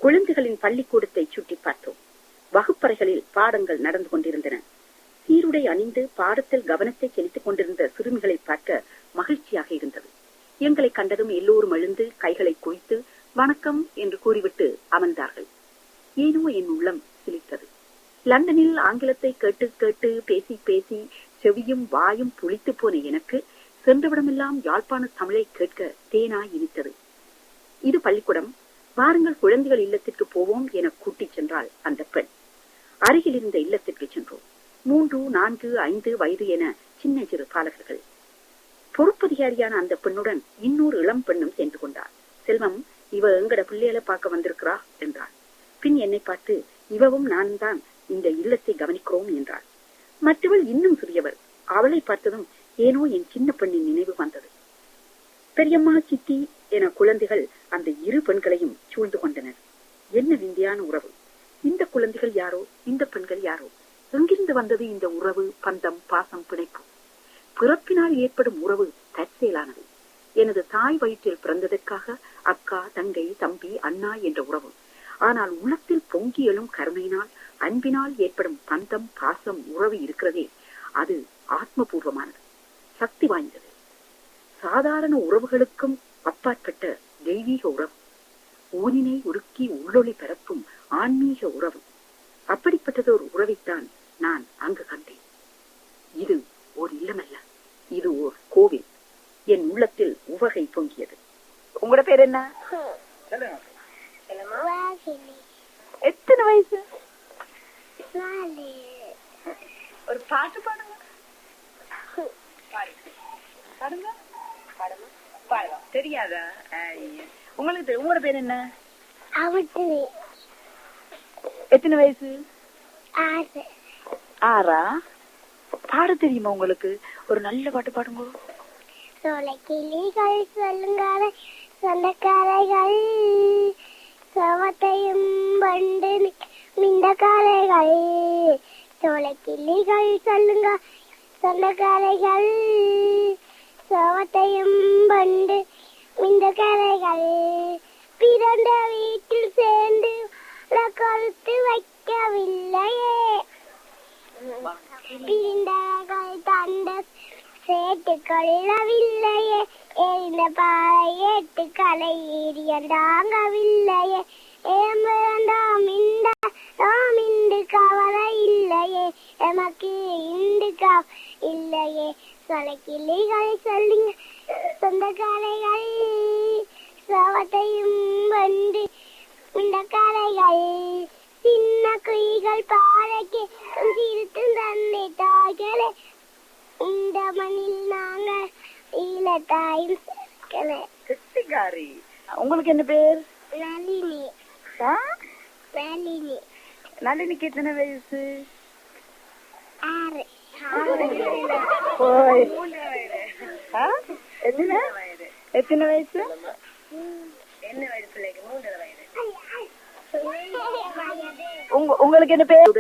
குழந்தைகளின் பள்ளிக்கூடத்தை சுட்டி பார்த்தோம். வகுப்பறைகளில் பாடங்கள் நடந்து கொண்டிருந்தன. சீருடை அணிந்து பாடத்தில் கவனத்தை செலுத்திக் கொண்டிருந்த சிறுமிகளை பார்க்க மகிழ்ச்சியாக இருந்தது. எங்களை கண்டதும் எல்லோரும் எழுந்து கைகளை குவித்து வணக்கம் என்று கூறிவிட்டு அமர்ந்தார்கள். ஏனோ என் உள்ளம் சிலித்தது. லண்டனில் ஆங்கிலத்தை கேட்டு கேட்டு பேசி பேசி செவியும் வாயும் புளித்து போன எனக்கு சென்றவிடமெல்லாம் யாழ்ப்பாண தமிழை கேட்க தேனாய் இனித்தது. இது பள்ளிக்கூடம், வாருங்கள் குழந்தைகள் இல்லத்திற்கு போவோம் என கூட்டிச் சென்றாள் அந்த பெண். அருகில் இருந்த இல்லத்திற்கு சென்றோம். 3, 4, 5 வயது என சின்ன சிறு பாலகர்கள். பொறுப்பதிகாரியான அந்த பெண்ணுடன் இன்னொரு இளம் பெண்ணும் சேர்ந்து கொண்டார். செல்வம், இவ எங்கட பிள்ளைகளை பார்க்க வந்திருக்கிறா என்றாள். பின் என்னை பார்த்து, இவவும் நான் தான் இந்த இல்லத்தை கவனிக்கிறோம் என்றாள். மற்றவள் இன்னும் சிறியவள். அவளை பார்த்ததும் ஏனோ என் சின்ன பெண்ணின் நினைவு வந்தது. பெரியம்மா, சித்தி என குழந்தைகள் அந்த இரு பெண்களையும் சூழ்ந்து கொண்டனர். என்ன விந்தியான உறவு! இந்த குழந்தைகள் யாரோ, இந்த பெண்கள் யாரோ. எங்கிருந்து வந்தது இந்த உறவு, பந்தம், பாசம், பிணைப்பு? பிறப்பினால் ஏற்படும் உறவு தற்செயலானது. எனது தாய் வயிற்றில் பிறந்ததற்காக அக்கா, தங்கை, தம்பி, அண்ணா என்ற உறவு. ஆனால் உள்ளத்தில் பொங்கி எழும் கருணையினால், அன்பினால் ஏற்படும் பந்தம், பாசம், உறவு இருக்கிறதே, அது ஆத்மபூர்வமானது, சக்தி வாய்ந்தது. சாதாரண உறவுகளுக்கும் அப்பாற்பட்ட தெய்வீக உறவு, ஊனினை உருக்கி உள்ளொளி பரப்பும் ஆன்மீக உறவு. அப்படிப்பட்டதொரு உறவைத்தான் நான் அங்கு கண்டேன். இது ஒரு இல்லமல்ல, இது ஒரு கோவில். என் உள்ளத்தில் உவகை பொங்கியது. உங்களோட பேர் என்ன? எத்தனை வயசு? ஒரு பாட்டு பாடுங்க. பாடுங்க. பாடுங்க. தெரியாதா? உங்களுக்கு உங்களோட பேர் என்ன? எத்தனை வயசு? 6. பாட தெரியுமா உங்களுக்கு? ஒரு நல்ல பாட்டு பாடுங்க. சோலைக்கிளிகள் சொல்லுங்க சொந்தக்காரைகள், சவத்தையும் பண்டு மிந்த காரைகள். சோலைக்கிளிகள் சொல்லுங்க சொந்தக்காரைகள், சவத்தையும் பண்டு மிந்த காரைகள். பிறந்த வீட்டில் சேர்ந்து கருத்து வைக்கவில்லையே, பிரிந்தவர்கள் தந்த சேட்டு கொள்ளவில்லையே, எரிந்த பாறை ஏட்டு கலை ஏறியந்தாங்கவில்லையே, ஏம்பிறந்தோம் இந்து கவலை இல்லையே, எமக்கு இந்து இல்லையே. சொலைக்கிளிகள் சொல்லுங்க சொந்தக்காரைகள், சவத்தையும் வந்து இந்த காரைகள். சின்ன குயிகள் பாறைக்கு சிரித்து தந்தை தாய்களே, இந்த மண்ணில் நாங்கள் ஈழத்தாயும் சேர்க்கலை. உங்களுக்கு என்ன பேர்? நளினி. நளினி. நளினிக்கு எத்தனை வயசு? 6. எத்தனை வயசு? உங்களுக்கு என்ன பேர்?